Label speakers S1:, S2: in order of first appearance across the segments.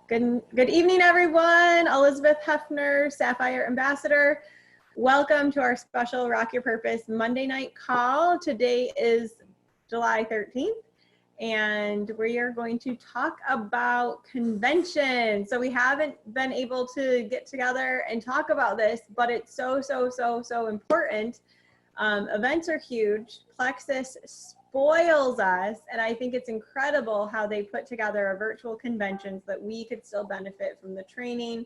S1: Good evening, everyone. Eilers-Heffner, Sapphire Ambassador. Welcome to our special Rock Your Purpose Monday night call. Today is July 13th, and we are going to talk about convention. So we haven't been able to get together and talk about this, but it's so important. Events are huge. Plexus spoils us, and I think it's incredible how they put together a virtual convention so that we could still benefit from the training,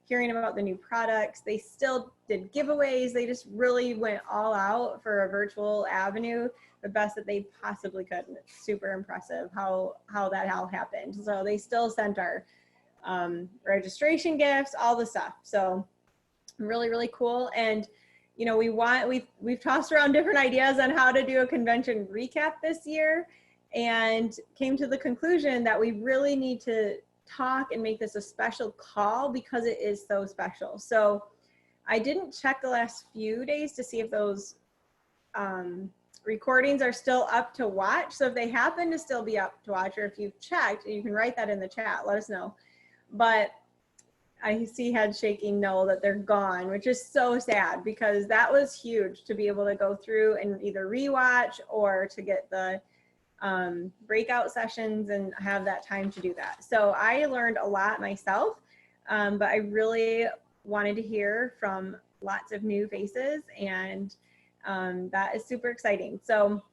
S1: hearing about the new products. They still did giveaways. They just really went all out for a virtual avenue, the best that they possibly could. And it's super impressive how that all happened. So they still sent our registration gifts, all the stuff. So really cool. And you know, we've tossed around different ideas on how to do a convention recap this year, and came to the conclusion that we really need to talk and make this a special call because it is so special. So I didn't check the last few days to see if those recordings are still up to watch. So if they happen to still be up to watch, or if you've checked, you can write that in the chat, let us know. But I see head shaking no that they're gone, which is so sad because that was huge to be able to go through and either rewatch or to get the breakout sessions and have that time to do that. So I learned a lot myself, but I really wanted to hear from lots of new faces, and that is super exciting. So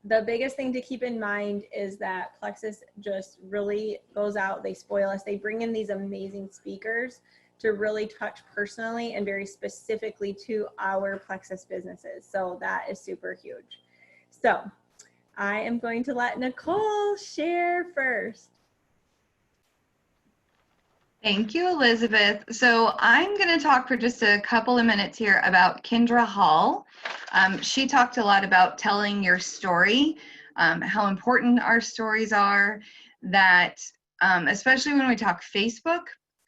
S1: the biggest thing to keep in mind is that Plexus just really goes out, they spoil us, they bring in these amazing speakers to really touch personally and very specifically to our Plexus businesses. So that is super huge. So I am going to let Nicole share first.
S2: Thank you, Elizabeth. So I'm going to talk for just a couple of minutes here about Kendra Hall. She talked a lot about telling your story, how important our stories are, that especially when we talk Facebook,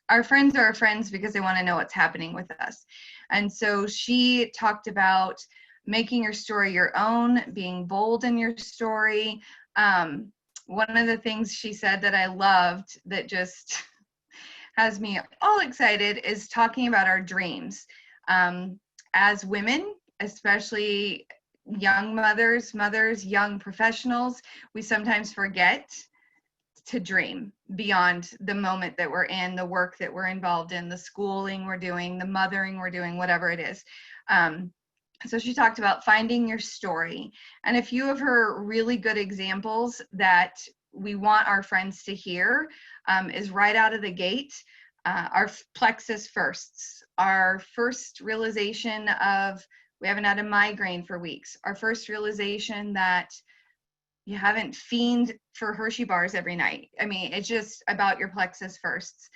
S2: our friends are our friends because they want to know what's happening with us. And so she talked about making your story your own, being bold in your story. One of the things she said that I loved that just has me all excited is talking about our dreams. As women, especially young mothers, young professionals, we sometimes forget to dream beyond the moment that we're in, the work that we're involved in, the schooling we're doing, the mothering we're doing, whatever it is. So she talked about finding your story. And a few of her really good examples that we want our friends to hear is right out of the gate, our Plexus firsts, our first realization of we haven't had a migraine for weeks, our first realization that you haven't fiended for Hershey bars every night. I mean, it's just about your Plexus firsts.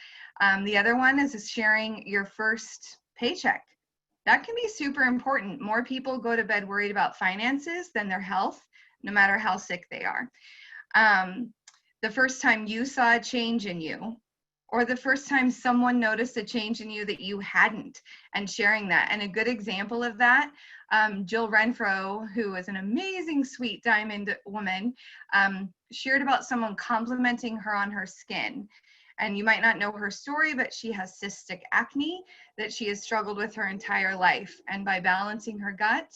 S2: The other one is sharing your first paycheck. That can be super important. More people go to bed worried about finances than their health, no matter how sick they are. The first time you saw a change in you, or the first time someone noticed a change in you that you hadn't, and sharing that. And a good example of that, Jill Renfro, who is an amazing, sweet diamond woman, shared about someone complimenting her on her skin. And you might not know her story, but she has cystic acne that she has struggled with her entire life. And by balancing her gut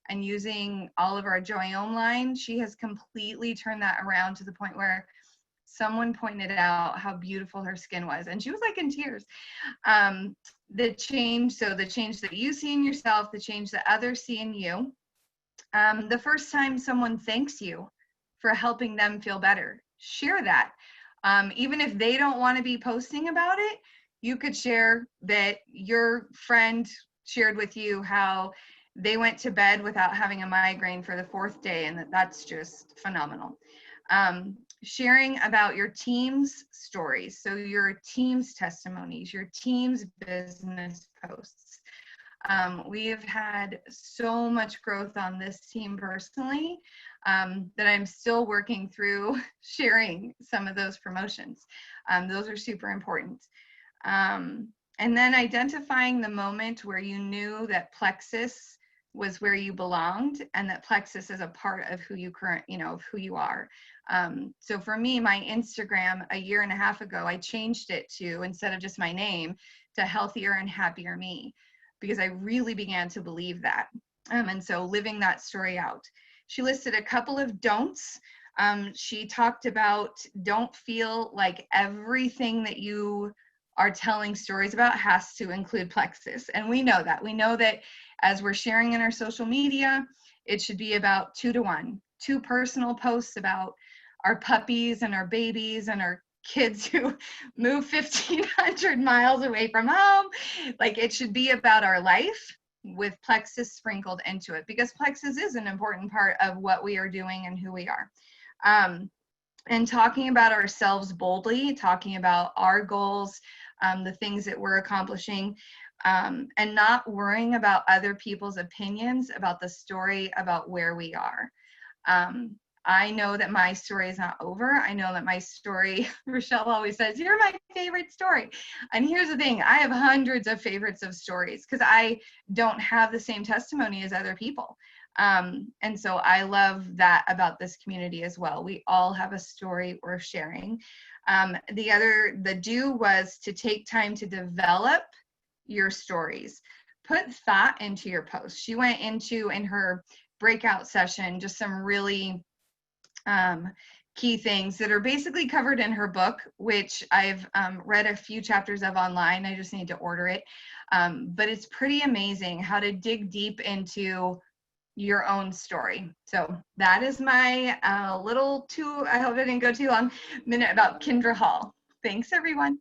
S2: and using all of our Joyome line, she has completely turned that around to the point where someone pointed out how beautiful her skin was, and she was like in tears. The change that you see in yourself, the change that others see in you. The first time someone thanks you for helping them feel better, share that. Even if they don't want to be posting about it, you could share that your friend shared with you how they went to bed without having a migraine for the 4th day, and that's just phenomenal. Sharing about your team's stories, so your team's testimonies, your team's business posts. We have had so much growth on this team personally that I'm still working through sharing some of those promotions. Those are super important. And then identifying the moment where you knew that Plexus was where you belonged, and that Plexus is a part of who you of who you are. So for me, my Instagram a year and a half ago, I changed it to, instead of just my name, to Healthier and Happier Me, because I really began to believe that. And so living that story out. She listed a couple of don'ts. She talked about don't feel like everything that you are telling stories about has to include Plexus. And we know that. We know that as we're sharing in our social media, it should be about 2 to 1. 2 personal posts about our puppies and our babies and our kids who move 1,500 miles away from home. Like, it should be about our life with Plexus sprinkled into it, because Plexus is an important part of what we are doing and who we are. And talking about ourselves boldly, talking about our goals, the things that we're accomplishing, and not worrying about other people's opinions about the story, about where we are. I know that my story is not over. I know that my story, Rochelle always says, you're my favorite story. And here's the thing, I have hundreds of favorites of stories because I don't have the same testimony as other people. And so I love that about this community as well. We all have a story worth sharing. The do was to take time to develop your stories. Put thought into your posts. She went into, in her breakout session, just some really key things that are basically covered in her book, which I've read a few chapters of online. I just need to order it. But it's pretty amazing how to dig deep into your own story. So that is my I hope I didn't go too long, minute about Kendra Hall. Thanks, everyone.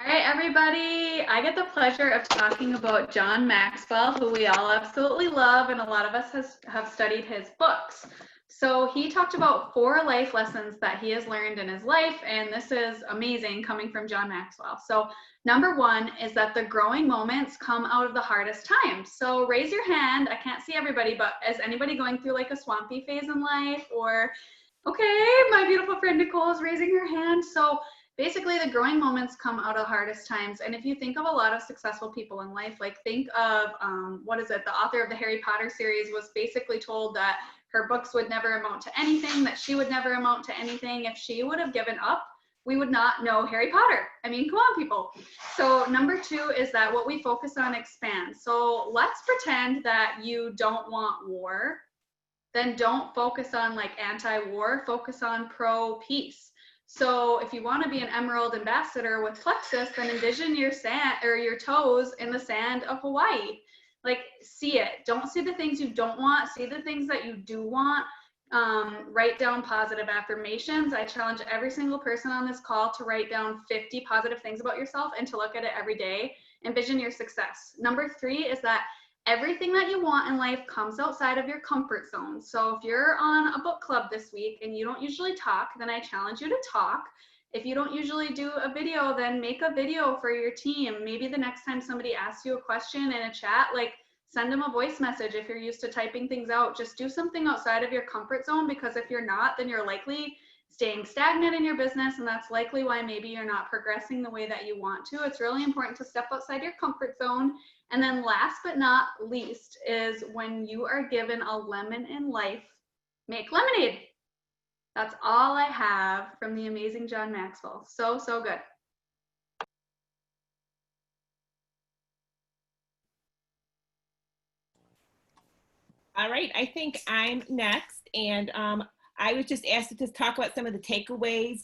S3: All right, everybody, I get the pleasure of talking about John Maxwell, who we all absolutely love, and a lot of us have studied his books. So he talked about 4 life lessons that he has learned in his life, and this is amazing coming from John Maxwell. So number 1 is that the growing moments come out of the hardest times. So raise your hand. I can't see everybody, but is anybody going through like a swampy phase in life? Or, okay, my beautiful friend Nicole is raising her hand. So basically, the growing moments come out of the hardest times. And if you think of a lot of successful people in life, like think of, the author of the Harry Potter series was basically told that her books would never amount to anything, that she would never amount to anything. If she would have given up, we would not know Harry Potter. I mean, come on, people. So number 2 is that what we focus on expands. So let's pretend that you don't want war. Then don't focus on like anti-war, focus on pro-peace. So if you want to be an Emerald ambassador with Plexus, then envision your sand or your toes in the sand of Hawaii. Like, see it. Don't see the things you don't want. See the things that you do want. Write down positive affirmations. I challenge every single person on this call to write down 50 positive things about yourself and to look at it every day. Envision your success. Number 3 is that everything that you want in life comes outside of your comfort zone. So if you're on a book club this week and you don't usually talk, then I challenge you to talk. If you don't usually do a video, then make a video for your team. Maybe the next time somebody asks you a question in a chat, like send them a voice message. If you're used to typing things out, just do something outside of your comfort zone, because if you're not, then you're likely staying stagnant in your business, and that's likely why maybe you're not progressing the way that you want to. It's really important to step outside your comfort zone. And then last but not least is when you are given a lemon in life, make lemonade. That's all I have from the amazing John Maxwell. So, so good.
S4: All right, I think I'm next. And I was just asked to talk about some of the takeaways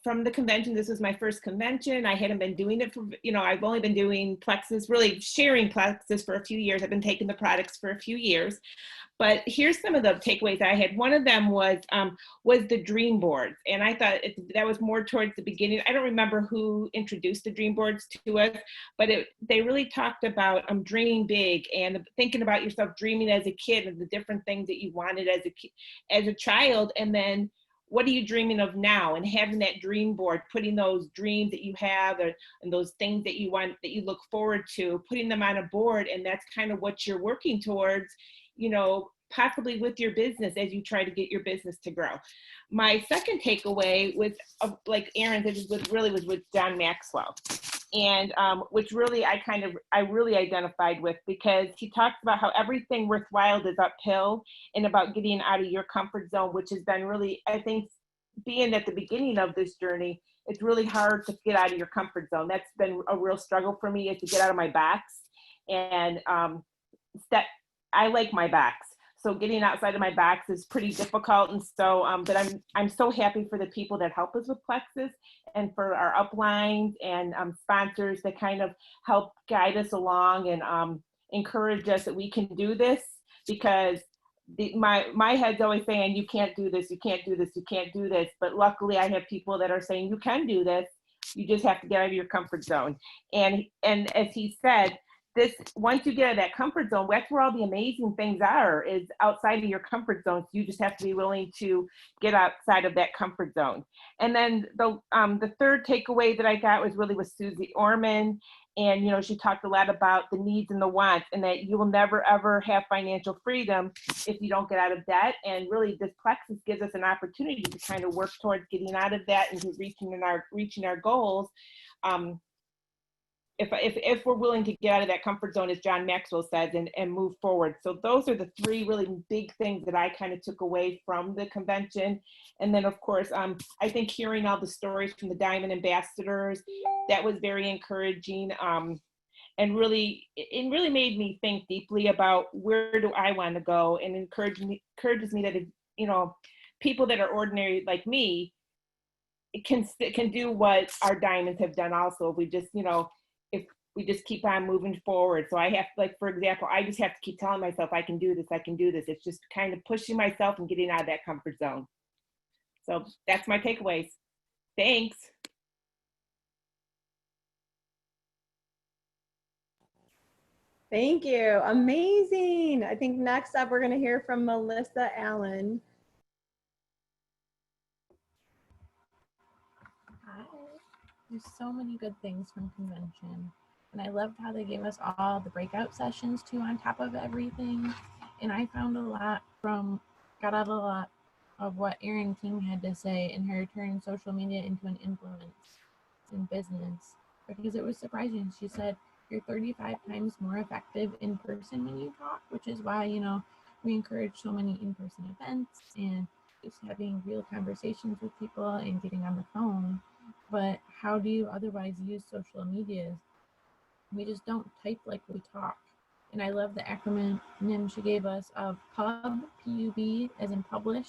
S4: from the convention. This was my first convention. I hadn't been doing it for, I've only been doing Plexus, really sharing Plexus for a few years. I've been taking the products for a few years. But here's some of the takeaways I had. One of them was the dream boards. And I thought that was more towards the beginning. I don't remember who introduced the dream boards to us, but they really talked about dreaming big and thinking about yourself, dreaming as a kid and the different things that you wanted as a child. And then what are you dreaming of now? And having that dream board, putting those dreams that you have and those things that you want, that you look forward to, putting them on a board. And that's kind of what you're working towards, possibly with your business as you try to get your business to grow. My second takeaway was, like Aaron said, was with John Maxwell. and which really I really identified with, because he talks about how everything worthwhile is uphill and about getting out of your comfort zone, which has been really, I think, being at the beginning of this journey, it's really hard to get out of your comfort zone. That's been a real struggle for me, is to get out of my box. And that I like my box. So getting outside of my box is pretty difficult. And so, but I'm so happy for the people that help us with Plexus, and for our uplines and sponsors that kind of help guide us along and encourage us that we can do this, because my head's always saying, you can't do this, you can't do this, you can't do this. But luckily I have people that are saying, you can do this. You just have to get out of your comfort zone. And as he said, this, once you get out of that comfort zone, that's where all the amazing things are, is outside of your comfort zone. So you just have to be willing to get outside of that comfort zone. And then the third takeaway that I got was really with Susie Orman. And, you know, she talked a lot about the needs and the wants, and that you will never, ever have financial freedom if you don't get out of debt. And really, this Plexus gives us an opportunity to kind of work towards getting out of that and to reaching our goals. If we're willing to get out of that comfort zone, as John Maxwell says, and move forward. So those are the three really big things that I kind of took away from the convention. And then, of course, I think hearing all the stories from the Diamond Ambassadors, that was very encouraging. And really, it really made me think deeply about where do I want to go, and encourages me that, if, you know, people that are ordinary like me can do what our diamonds have done also. If we just, you know, if we just keep on moving forward. So I have, like, for example, I just have to keep telling myself, I can do this, I can do this. It's just kind of pushing myself and getting out of that comfort zone. So that's my takeaways. Thanks.
S1: Thank you. Amazing. I think next up, we're going to hear from Melissa Allen.
S5: Hi. There's so many good things from convention. And I loved how they gave us all the breakout sessions too on top of everything. And I found got out a lot of what Erin King had to say in her turn social media into an influence in business. Because it was surprising. She said, you're 35 times more effective in person when you talk, which is why, you know, we encourage so many in-person events and just having real conversations with people and getting on the phone. But how do you otherwise use social media? We just don't type like we talk. And I love the acronym she gave us of PUB, P-U-B, as in publish,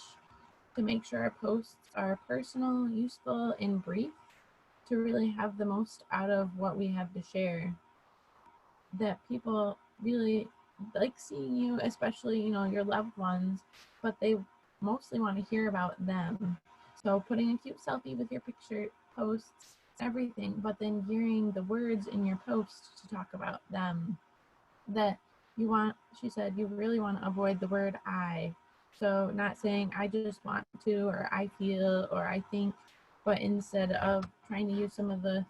S5: to make sure our posts are personal, useful, and brief, to really have the most out of what we have to share. That people really like seeing you, especially, you know, your loved ones, but they mostly want to hear about them. So putting a cute selfie with your picture posts, everything, but then gearing the words in your posts to talk about them. That you want, she said, you really want to avoid the word I. So not saying I just want to, or I feel, or I think, but instead of trying to use some of the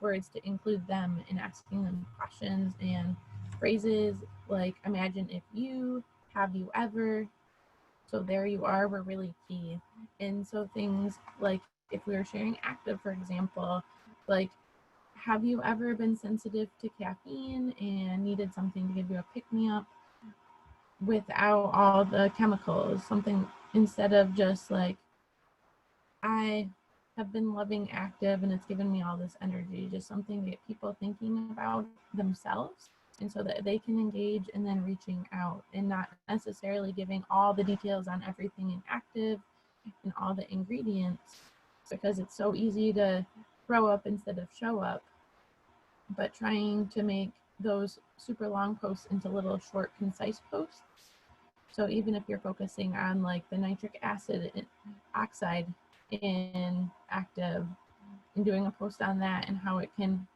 S5: words to include them and asking them questions and phrases like imagine if you, have you ever, so there you are, were really key. And so things like if we were sharing active, for example, like have you ever been sensitive to caffeine and needed something to give you a pick-me-up without all the chemicals, something instead of just like I have been loving active and it's given me all this energy, just something to get people thinking about themselves, and so that they can engage and then reaching out and not necessarily giving all the details on everything in active and all the ingredients, because it's so easy to throw up instead of show up, but trying to make those super long posts into little short concise posts. So even if you're focusing on like the nitric acid oxide in active and doing a post on that and how it can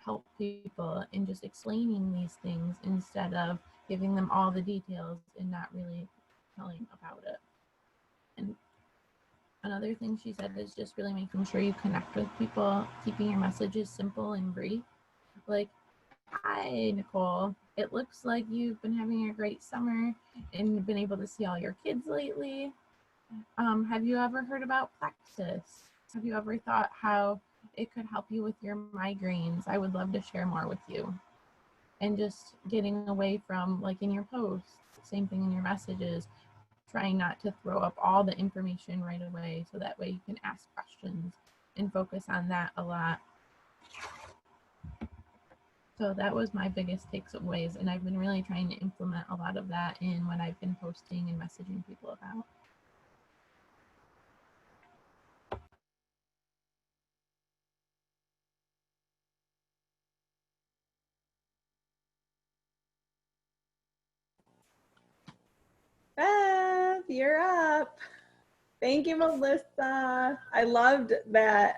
S5: help people, and just explaining these things instead of giving them all the details and not really telling about it. And another thing she said is just really making sure you connect with people, keeping your messages simple and brief. Like, hi, Nicole. It looks like you've been having a great summer and been able to see all your kids lately. Have you ever heard about Plexus? Have you ever thought how it could help you with your migraines, I would love to share more with you. And just getting away from, like in your posts, same thing in your messages, trying not to throw up all the information right away, so that way you can ask questions and focus on that a lot. So that was my biggest takeaways, and I've been really trying to implement a lot of that in what I've been posting and messaging people about.
S1: Beth, you're up. Thank you, Melissa. I loved that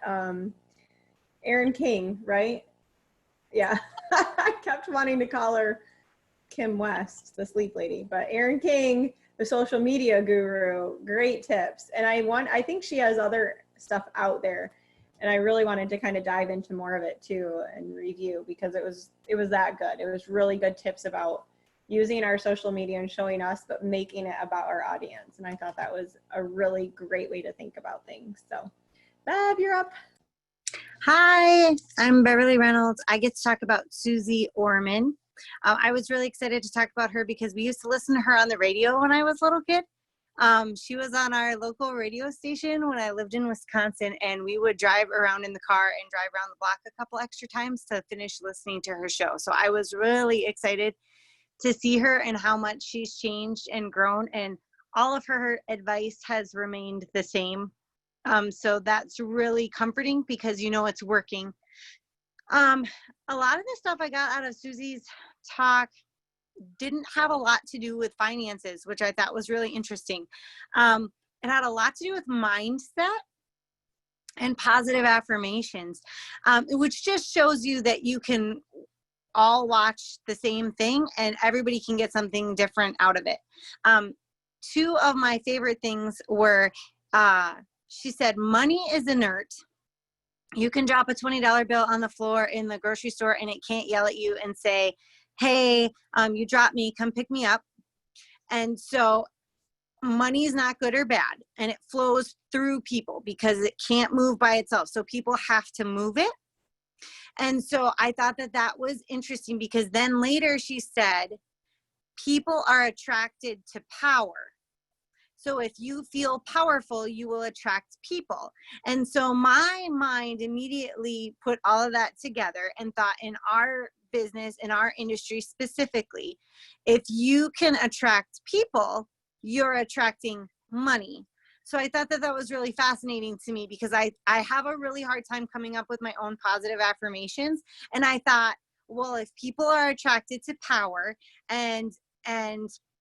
S1: Erin King, right? Yeah. I kept wanting to call her Kim West, the sleep lady, but Erin King, the social media guru, great tips. And I think she has other stuff out there, and I really wanted to kind of dive into more of it too and review, because it was that good. It was really good tips about using our social media and showing us, but making it about our audience. And I thought that was a really great way to think about things. So Bev, you're up.
S6: Hi, I'm Beverly Reynolds. I get to talk about Susie Orman. I was really excited to talk about her because we used to listen to her on the radio when I was a little kid. She was on our local radio station when I lived in Wisconsin, and we would drive around in the car and drive around the block a couple extra times to finish listening to her show. So I was really excited to see her and how much she's changed and grown, and all of her advice has remained the same. So that's really comforting because you know it's working. A lot of the stuff I got out of Susie's talk didn't have a lot to do with finances, which I thought was really interesting. It had a lot to do with mindset and positive affirmations, which just shows you that you can all watch the same thing and everybody can get something different out of it. Two of my favorite things were, she said, money is inert. You can drop a $20 bill on the floor in the grocery store and it can't yell at you and say, hey, you dropped me, come pick me up. And so money is not good or bad, and it flows through people because it can't move by itself. So people have to move it. And so I thought that that was interesting because then later she said, people are attracted to power. So if you feel powerful, you will attract people. And so my mind immediately put all of that together and thought, in our business, in our industry specifically, if you can attract people, you're attracting money. So I thought that that was really fascinating to me because I have a really hard time coming up with my own positive affirmations. And I thought, well, if people are attracted to power and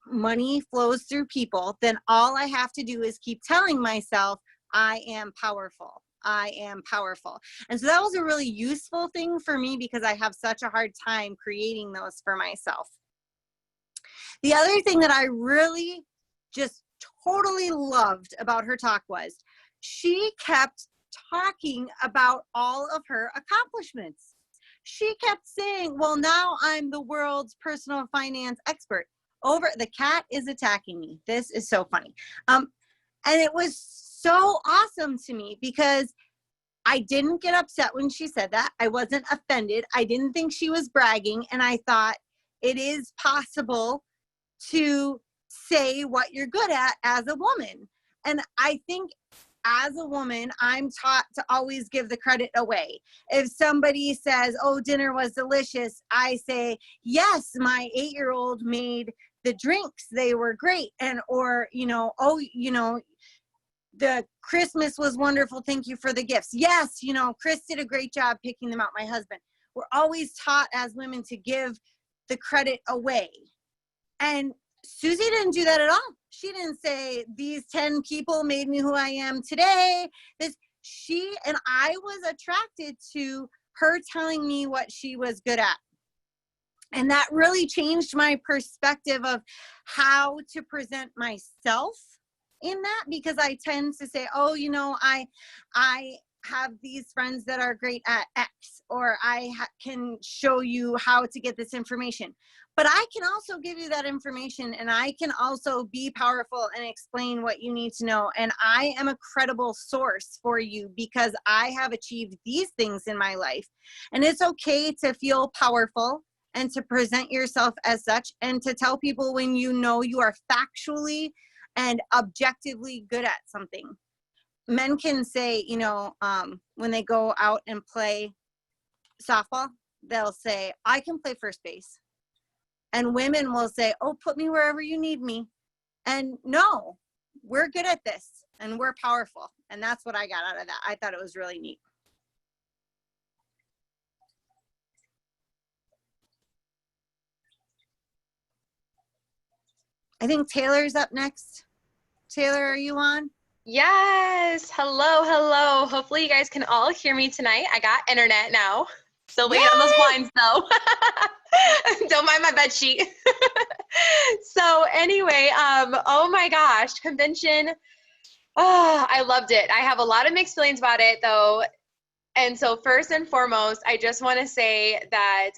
S6: money flows through people, then all I have to do is keep telling myself, I am powerful. I am powerful. And so that was a really useful thing for me because I have such a hard time creating those for myself. The other thing that I really just totally loved about her talk was she kept talking about all of her accomplishments. She kept saying, well, now I'm the world's personal finance expert. The cat is attacking me. This is so funny. And it was so awesome to me because I didn't get upset when she said that. I wasn't offended. I didn't think she was bragging. And I thought it is possible to say what you're good at as a woman. And I think as a woman, I'm taught to always give the credit away. If somebody says, oh, dinner was delicious, I say, yes, my 8-year-old made the drinks. They were great. And, or, the Christmas was wonderful. Thank you for the gifts. Yes, Chris did a great job picking them out, my husband. We're always taught as women to give the credit away. And Susie didn't do that at all. She didn't say these 10 people made me who I am today. And I was attracted to her telling me what she was good at. And that really changed my perspective of how to present myself in that, because I tend to say, oh, I have these friends that are great at X, or I can show you how to get this information. But I can also give you that information, and I can also be powerful and explain what you need to know. And I am a credible source for you because I have achieved these things in my life. And it's okay to feel powerful and to present yourself as such, and to tell people when you know you are factually and objectively good at something. Men can say, you know, when they go out and play softball, they'll say, I can play first base. And women will say, oh, put me wherever you need me. And no, we're good at this and we're powerful. And that's what I got out of that. I thought it was really neat. I think Taylor's up next. Taylor, are you on?
S7: Yes. Hello, hello. Hopefully you guys can all hear me tonight. I got internet now. Still waiting on those blinds though. Don't mind my bed sheet. So anyway, oh my gosh, convention. Oh, I loved it. I have a lot of mixed feelings about it though. And so first and foremost, I just want to say that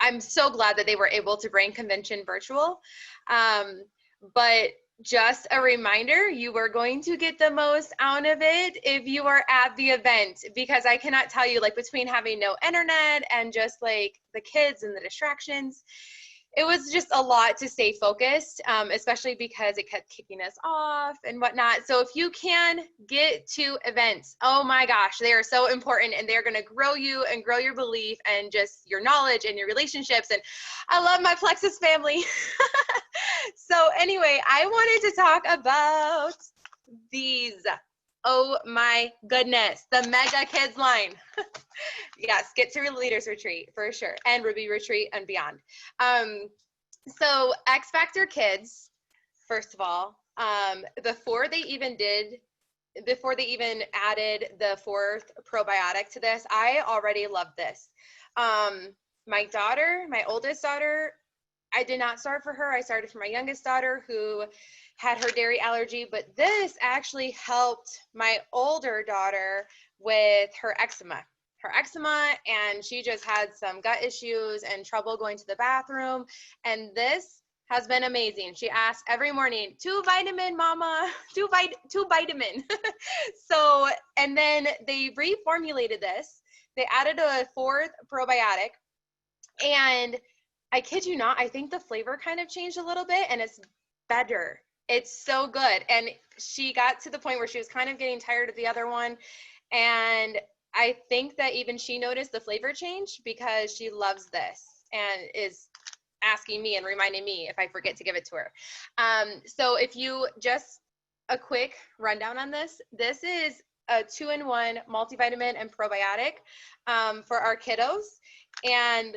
S7: I'm so glad that they were able to bring convention virtual. But just a reminder, you are going to get the most out of it if you are at the event, because I cannot tell you, like, between having no internet and just like the kids and the distractions, it was just a lot to stay focused, especially because it kept kicking us off and whatnot. So if you can get to events, oh my gosh, they are so important, and they're going to grow you and grow your belief and just your knowledge and your relationships. And I love my Plexus family. So anyway, I wanted to talk about these. Oh my goodness, the Mega Kids line. Yes, get to Leaders Retreat for sure, and Ruby Retreat and beyond. So X Factor Kids, first of all, before they even added the 4th probiotic to this, I already loved this. My daughter, my oldest daughter, I did not start for her. I started for my youngest daughter who had her dairy allergy, but this actually helped my older daughter with her eczema. And she just had some gut issues and trouble going to the bathroom. And this has been amazing. She asks every morning, 2 vitamin, mama, 2 vitamin. So, and then they reformulated this. They added a 4th probiotic, and I kid you not, I think the flavor kind of changed a little bit, and it's better. It's so good. And she got to the point where she was kind of getting tired of the other one. And I think that even she noticed the flavor change because she loves this and is asking me and reminding me if I forget to give it to her. So if you just a quick rundown on this, this is a 2-in-1 multivitamin and probiotic for our kiddos, and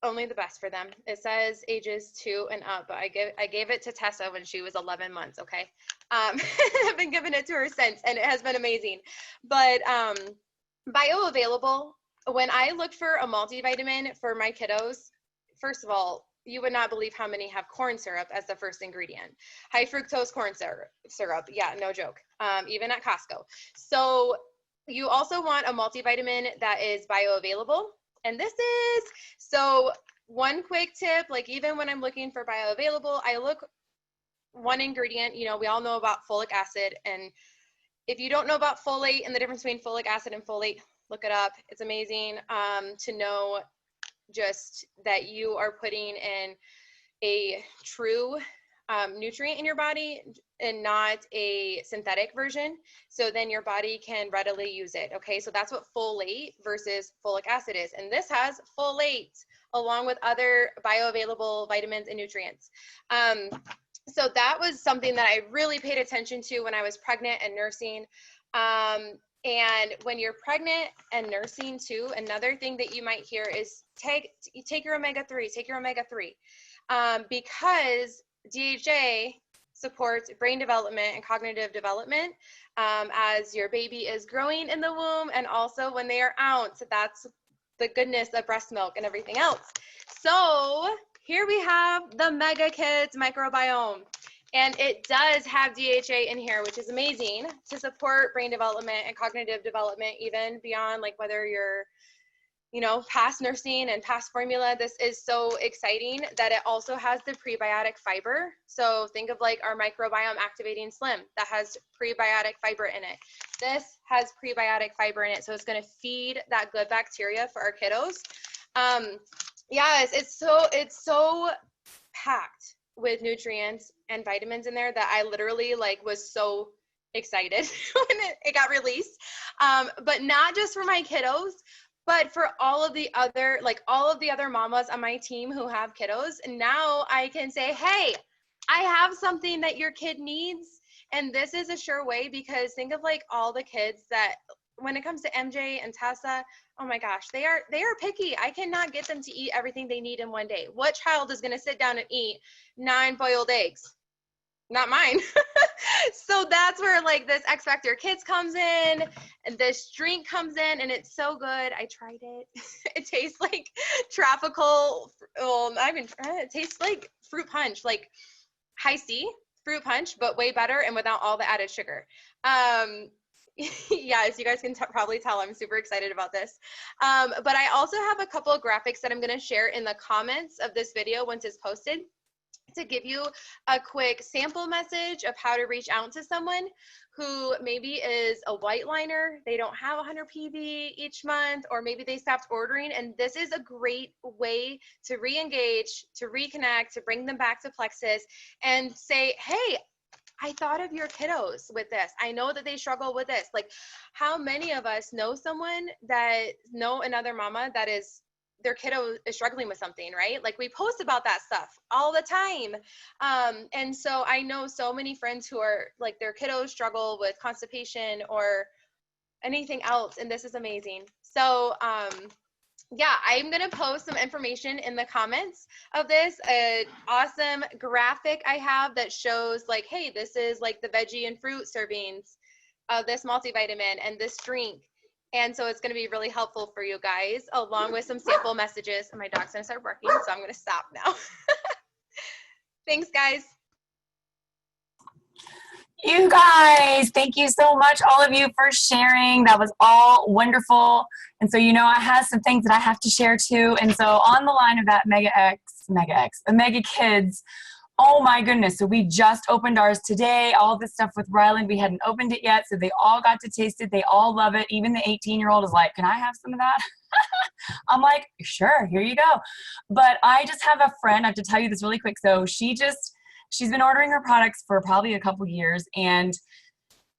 S7: only the best for them. It says ages 2 and up, but I gave it to Tessa when she was 11 months. Okay. I've been giving it to her since, and it has been amazing. But bioavailable, when I look for a multivitamin for my kiddos, first of all, you would not believe how many have corn syrup as the first ingredient. High fructose corn syrup. Yeah, no joke. Even at Costco. So you also want a multivitamin that is bioavailable. And this is, so one quick tip, like even when I'm looking for bioavailable, I look one ingredient, you know, we all know about folic acid. And if you don't know about folate and the difference between folic acid and folate, look it up. It's amazing to know just that you are putting in a true nutrient in your body and not a synthetic version, so then your body can readily use it. Okay, so that's what folate versus folic acid is, and this has folate along with other bioavailable vitamins and nutrients. So that was something that I really paid attention to when I was pregnant and nursing. And when you're pregnant and nursing too, another thing that you might hear is take your omega-3, take your omega-3, because DHA supports brain development and cognitive development as your baby is growing in the womb, and also when they are out. So that's the goodness of breast milk and everything else. So here we have the Mega Kids microbiome, and it does have DHA in here, which is amazing to support brain development and cognitive development, even beyond like whether you're you know, past nursing and past formula, this is so exciting that it also has the prebiotic fiber. So think of like our microbiome activating slim that has prebiotic fiber in it. This has prebiotic fiber in it, so it's going to feed that good bacteria for our kiddos. Yes, it's so packed with nutrients and vitamins in there that I literally like was so excited when it got released. But not just for my kiddos, but for all of the other, like all of the other mamas on my team who have kiddos. And now I can say, hey, I have something that your kid needs. And this is a sure way, because think of like all the kids that, when it comes to MJ and Tessa, oh my gosh, they are picky. I cannot get them to eat everything they need in one day. What child is going to sit down and eat 9 boiled eggs? Not mine. So that's where like this X Factor Kids comes in, and this drink comes in, and it's so good. I tried it. It tastes like tropical, well, not even, it tastes like fruit punch, like high C fruit punch, but way better and without all the added sugar. Yeah, as you guys can probably tell, I'm super excited about this. But I also have a couple of graphics that I'm going to share in the comments of this video once it's posted, to give you a quick sample message of how to reach out to someone who maybe is a white liner, they don't have 100 PV each month, or maybe they stopped ordering. And this is a great way to re-engage, to reconnect, to bring them back to Plexus and say, hey, I thought of your kiddos with this. I know that they struggle with this. Like, how many of us know someone that know another mama that is, their kiddo is struggling with something, right? Like, we post about that stuff all the time. And so I know so many friends who are like, their kiddos struggle with constipation or anything else. And this is amazing. So, yeah, I'm going to post some information in the comments of this, an awesome graphic I have that shows like, hey, this is like the veggie and fruit servings of this multivitamin and this drink. And so it's going to be really helpful for you guys, along with some sample messages. And my dog's going to start barking, so I'm going to stop now. Thanks, guys.
S8: You guys, thank you so much, all of you, for sharing. That was all wonderful. And so, you know, I have some things that I have to share too. And so on the line of that the Mega Kids, oh my goodness. So we just opened ours today. All this stuff with Ryland, we hadn't opened it yet. So they all got to taste it. They all love it. Even the 18-year-old is like, can I have some of that? I'm like, sure, here you go. But I just have a friend, I have to tell you this really quick. So she's been ordering her products for probably a couple years, and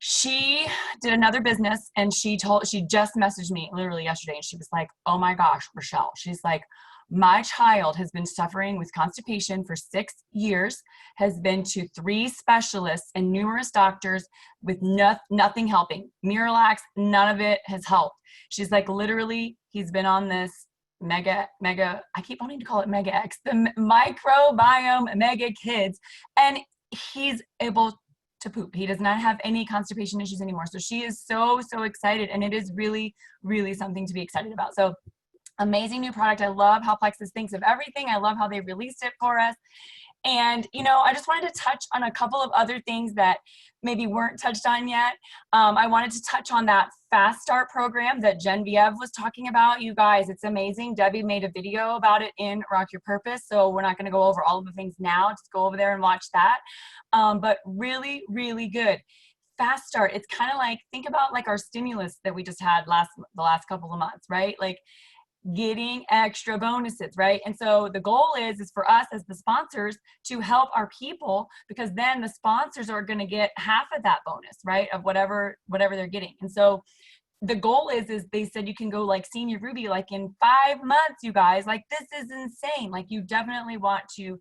S8: she did another business, and she just messaged me literally yesterday, and she was like, oh my gosh, Rochelle, she's like, my child has been suffering with constipation for 6 years, has been to 3 specialists and numerous doctors with nothing helping. Miralax, none of it has helped. She's like, literally, he's been on this Mega, I keep wanting to call it Mega X, the microbiome Mega Kids, and he's able to poop. He does not have any constipation issues anymore. So she is so excited, and it is really, really something to be excited about. So amazing new product. I love how Plexus thinks of everything. I love how they released it for us. And, you know, I just wanted to touch on a couple of other things that maybe weren't touched on yet. I wanted to touch on that Fast Start program that Genevieve was talking about. You guys, it's amazing. Debbie made a video about it in Rock Your Purpose. So we're not going to go over all of the things now. Just go over there and watch that. But really, really good. Fast Start, it's kind of like, think about like our stimulus that we just had the last couple of months, right? Like, getting extra bonuses, right? And so the goal is for us as the sponsors to help our people, because then the sponsors are going to get half of that bonus, right? Of whatever they're getting. And so the goal is they said you can go like Senior Ruby, like in 5 months, you guys, like this is insane. Like you definitely want to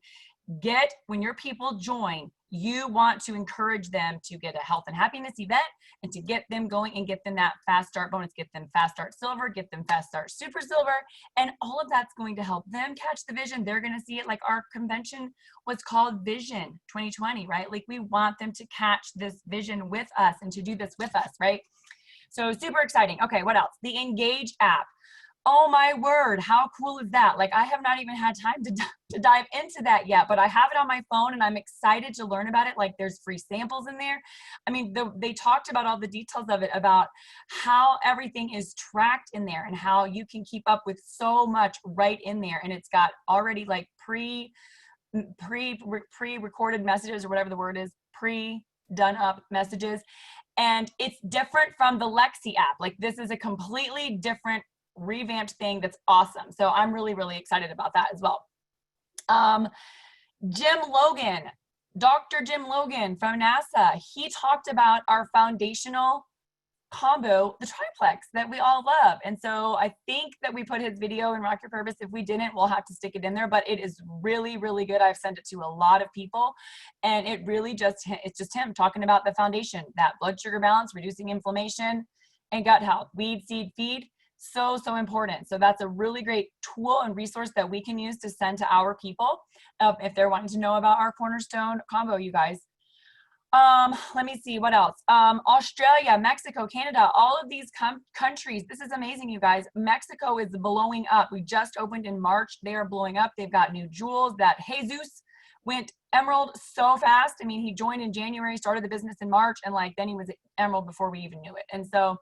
S8: get, when your people join, you want to encourage them to get a health and happiness event and to get them going and get them that Fast Start bonus, get them Fast Start Silver, get them Fast Start Super Silver, and all of that's going to help them catch the vision. They're going to see it. Like our convention was called Vision 2020, right? Like we want them to catch this vision with us and to do this with us, right? So super exciting. Okay, what else? The Engage app. Oh my word, how cool is that? Like, I have not even had time to dive into that yet, but I have it on my phone and I'm excited to learn about it. Like, there's free samples in there. I mean, they talked about all the details of it, about how everything is tracked in there and how you can keep up with so much right in there. And it's got already like pre-recorded messages, or whatever the word is, pre-done up messages. And it's different from the Lexi app. Like, this is a completely different revamped thing that's awesome. So I'm really, really excited about that as well. Jim Logan, Dr. Jim Logan from NASA, he talked about our foundational combo, the triplex that we all love. And so I think that we put his video in Rock Your Purpose. If we didn't, we'll have to stick it in there, but it is really, really good. I've sent it to a lot of people, and it really it's just him talking about the foundation, that blood sugar balance, reducing inflammation, and gut health. Weed, seed, feed. So important. So that's a really great tool and resource that we can use to send to our people if they're wanting to know about our cornerstone combo, you guys. Let me see what else. Australia, Mexico, Canada, all of these countries. This is amazing, you guys. Mexico is blowing up. We just opened in March. They are blowing up. They've got new jewels. That Jesus went emerald so fast. I mean, he joined in January, started the business in March, and like then he was emerald before we even knew it. And so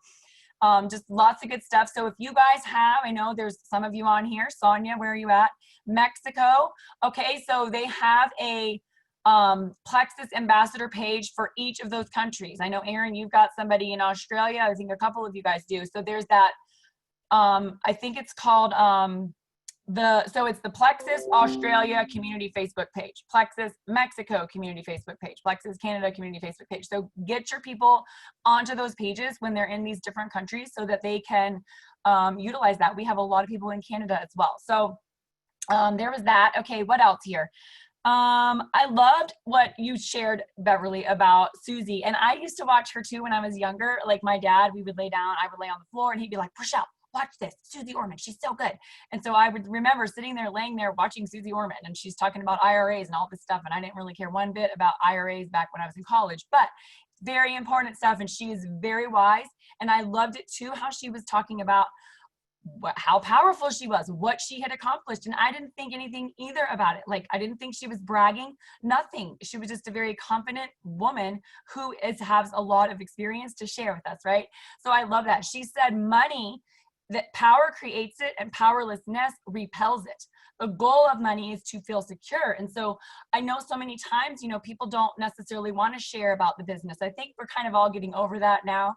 S8: just lots of good stuff. So if you guys have, I know there's some of you on here. Sonia, where are you at? Mexico. Okay, so they have a Plexus ambassador page for each of those countries. I know, Aaron, you've got somebody in Australia. I think a couple of you guys do. So there's that, I think it's called, so it's the Plexus Australia community Facebook page, Plexus Mexico community Facebook page, Plexus Canada community Facebook page. So get your people onto those pages when they're in these different countries so that they can utilize that. We have a lot of people in Canada as well. So there was that. Okay, what else here? I loved what you shared, Beverly, about Susie. And I used to watch her too when I was younger. Like my dad, we would lay down, I would lay on the floor, and he'd be like, Rochelle, watch this, Susie Orman, she's so good. And so I would remember sitting there, laying there, watching Susie Orman, and she's talking about IRAs and all this stuff. And I didn't really care one bit about IRAs back when I was in college, but very important stuff. And she is very wise. And I loved it too, how she was talking about how powerful she was, what she had accomplished. And I didn't think anything either about it. Like, I didn't think she was bragging, nothing. She was just a very confident woman who has a lot of experience to share with us, right? So I love that. She said money, that power creates it and powerlessness repels it. The goal of money is to feel secure. And so I know so many times, you know, people don't necessarily want to share about the business. I think we're kind of all getting over that now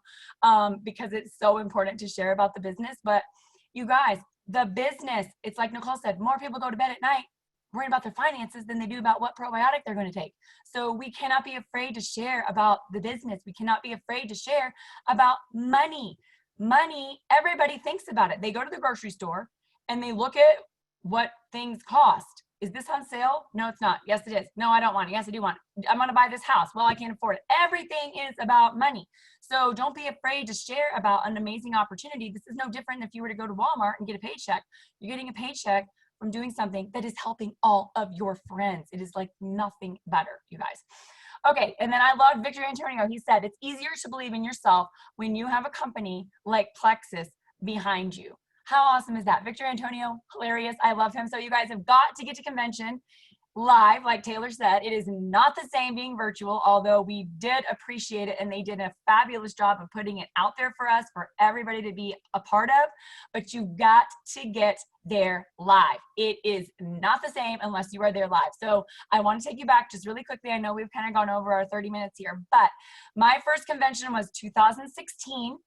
S8: because it's so important to share about the business. But you guys, the business, it's like Nicole said, more people go to bed at night worrying about their finances than they do about what probiotic they're going to take. So we cannot be afraid to share about the business. We cannot be afraid to share about money. Money, everybody thinks about it. They go to the grocery store and they look at what things cost. Is this on sale? No, it's not. Yes, it is. No, I don't want it. Yes, I do want it. I'm going to buy this house. Well, I can't afford it. Everything is about money. So don't be afraid to share about an amazing opportunity. This is no different than if you were to go to Walmart and get a paycheck. You're getting a paycheck from doing something that is helping all of your friends. It is like nothing better, you guys. Okay, and then I love Victor Antonio. He said, it's easier to believe in yourself when you have a company like Plexus behind you. How awesome is that? Victor Antonio, hilarious. I love him. So you guys have got to get to convention live, like Taylor said. It is not the same being virtual, although we did appreciate it, and they did a fabulous job of putting it out there for us, for everybody to be a part of. But you've got to get there live. It is not the same unless you are there live. So I want to take you back just really quickly. I know we've kind of gone over our 30 minutes here, but my first convention was 2016,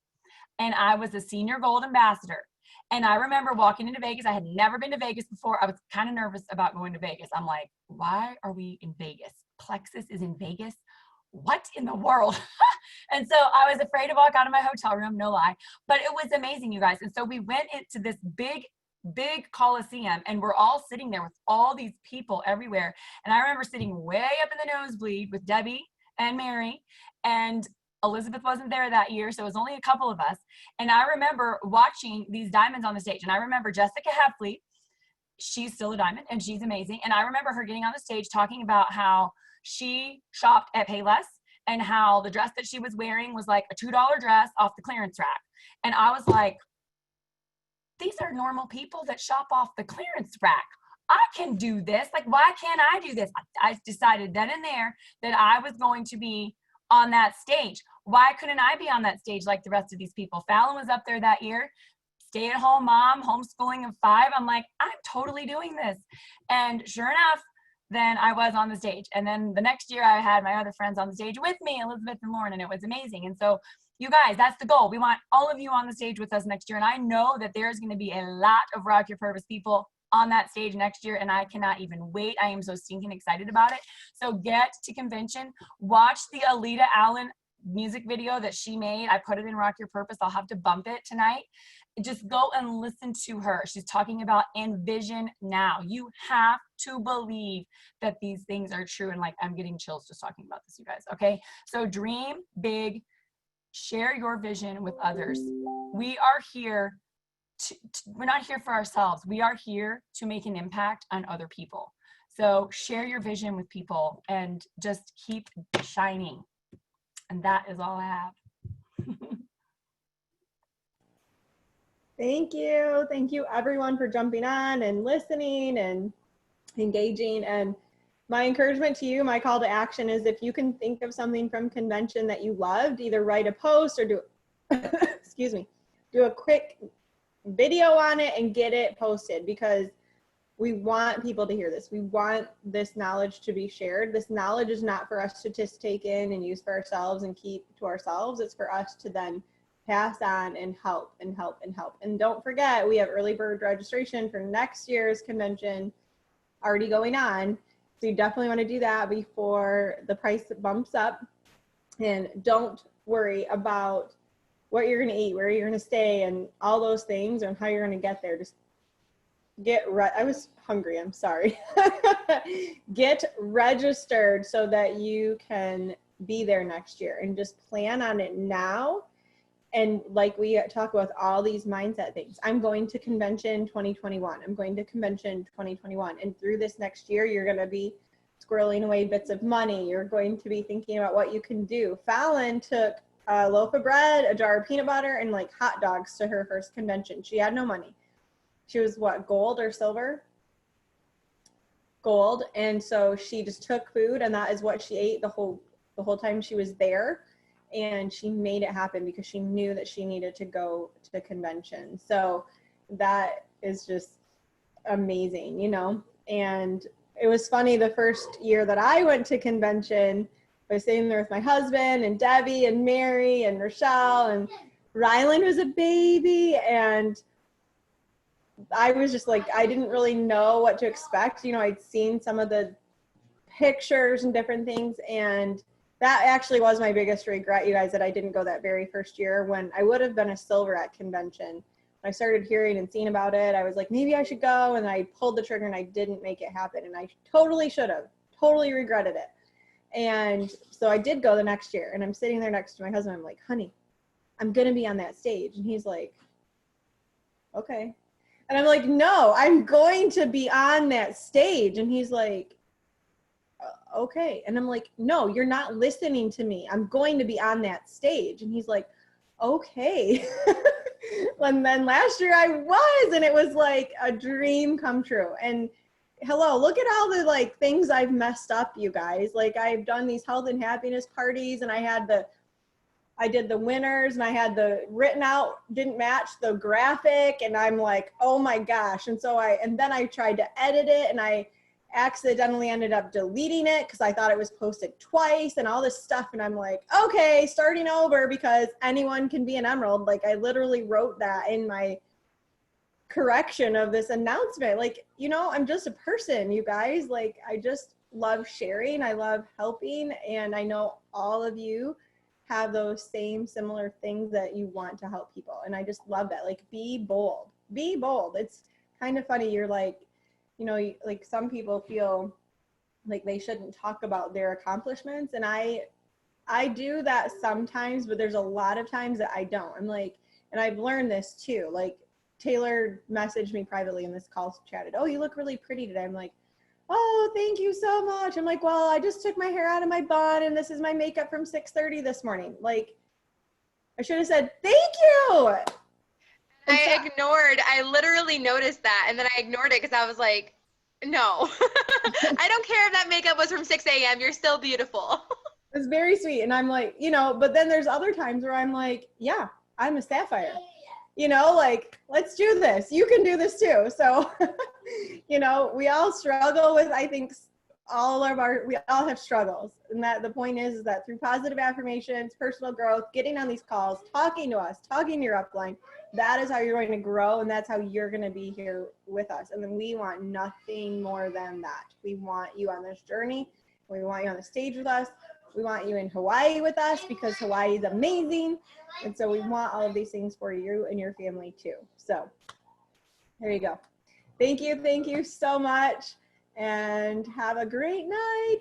S8: and I was a senior gold ambassador. And I remember walking into Vegas. I had never been to Vegas before. I was kind of nervous about going to Vegas. I'm like, why are we in Vegas? Plexus is in Vegas? What in the world? And so I was afraid to walk out of my hotel room, no lie. But it was amazing, you guys. And so we went into this big Coliseum, and we're all sitting there with all these people everywhere. And I remember sitting way up in the nosebleed with Debbie and Mary, and Elizabeth wasn't there that year, so it was only a couple of us. And I remember watching these diamonds on the stage. And I remember Jessica Heffley, she's still a diamond, and she's amazing. And I remember her getting on the stage talking about how she shopped at Payless and how the dress that she was wearing was like a $2 dress off the clearance rack. And I was like, these are normal people that shop off the clearance rack. I can do this. Like, why can't I do this? I decided then and there that I was going to be on that stage. Why couldn't I be on that stage like the rest of these people? Fallon was up there that year, stay-at-home mom, homeschooling of 5. I'm like, I'm totally doing this. And sure enough, then I was on the stage. And then the next year I had my other friends on the stage with me, Elizabeth and Lauren, and it was amazing. And so you guys, that's the goal. We want all of you on the stage with us next year. And I know that there's going to be a lot of Rock Your Purpose people on that stage next year, and I cannot even wait. I am so stinking excited about it. So get to convention, watch the Alita Allen music video that she made. I put it in Rock Your Purpose. I'll have to bump it tonight. Just go and listen to her. She's talking about envision now. You have to believe that these things are true. And like, I'm getting chills just talking about this, you guys. Okay. So dream big, share your vision with others. We are here we're not here for ourselves. We are here to make an impact on other people. So share your vision with people and just keep shining. And that is all I have.
S1: Thank you. Thank you everyone for jumping on and listening and engaging. And my encouragement to you, my call to action is if you can think of something from convention that you loved, either write a post or do, excuse me, do a quick video on it and get it posted, because we want people to hear this. We want this knowledge to be shared. This knowledge is not for us to just take in and use for ourselves and keep to ourselves. It's for us to then pass on and help and help and help. And don't forget, we have early bird registration for next year's convention already going on. So you definitely want to do that before the price bumps up. And don't worry about what you're going to eat, where you're going to stay, and all those things, and how you're going to get there. Just I was hungry, I'm sorry. Get registered so that you can be there next year, and just plan on it now. And like we talk about all these mindset things, I'm going to convention 2021. I'm going to convention 2021. And through this next year, you're going to be squirreling away bits of money. You're going to be thinking about what you can do. Fallon took a loaf of bread, a jar of peanut butter, and like hot dogs to her first convention. She had no money. She was what, gold or silver? Gold. And so she just took food, and that is what she ate the whole time she was there. And she made it happen because she knew that she needed to go to the convention. So that is just amazing, you know? And it was funny, the first year that I went to convention, I was sitting there with my husband and Debbie and Mary and Rochelle, and Rylan was a baby. And I was just like, I didn't really know what to expect. You know, I'd seen some of the pictures and different things, and that actually was my biggest regret, you guys, that I didn't go that very first year, when I would have been a silver at convention. I started hearing and seeing about it. I was like, maybe I should go. And I pulled the trigger and I didn't make it happen. And I totally should have, totally regretted it. And so I did go the next year, and I'm sitting there next to my husband. I'm like, honey, I'm going to be on that stage. And he's like, okay. And I'm like, no, I'm going to be on that stage. And he's like, okay. And I'm like, no, you're not listening to me. I'm going to be on that stage. And he's like, okay. And then last year I was, and it was like a dream come true. And hello, look at all the like things I've messed up, you guys. Like, I've done these health and happiness parties, and I did the winners, and I had the written out, didn't match the graphic. And I'm like, oh my gosh. And so then I tried to edit it, and I accidentally ended up deleting it because I thought it was posted twice and all this stuff. And I'm like, okay, starting over, because anyone can be an emerald. Like, I literally wrote that in my correction of this announcement. Like, you know, I'm just a person, you guys. Like, I just love sharing. I love helping. And I know all of you have those same similar things that you want to help people. And I just love that. Like, be bold. Be bold. It's kind of funny. You're like, you know, like some people feel like they shouldn't talk about their accomplishments. And I do that sometimes, but there's a lot of times that I don't. I'm like, and I've learned this too. Like, Taylor messaged me privately in this call, chatted, oh, you look really pretty today. I'm like, oh, thank you so much. I'm like, well, I just took my hair out of my bun, and this is my makeup from 6:30 this morning. Like, I should have said, thank you.
S7: I literally noticed that, and then I ignored it because I was like, no. I don't care if that makeup was from 6 a.m. You're still beautiful.
S1: It's very sweet. And I'm like, you know, but then there's other times where I'm like, yeah, I'm a sapphire. You know, like, let's do this. You can do this too. So, you know, we all struggle with, I think, we all have struggles. And that the point is that through positive affirmations, personal growth, getting on these calls, talking to us, talking to your upline, that is how you're going to grow. And that's how you're going to be here with us. And then we want nothing more than that. We want you on this journey. We want you on the stage with us. We want you in Hawaii with us because Hawaii is amazing. And so we want all of these things for you and your family too. So there you go. Thank you so much, and have a great night.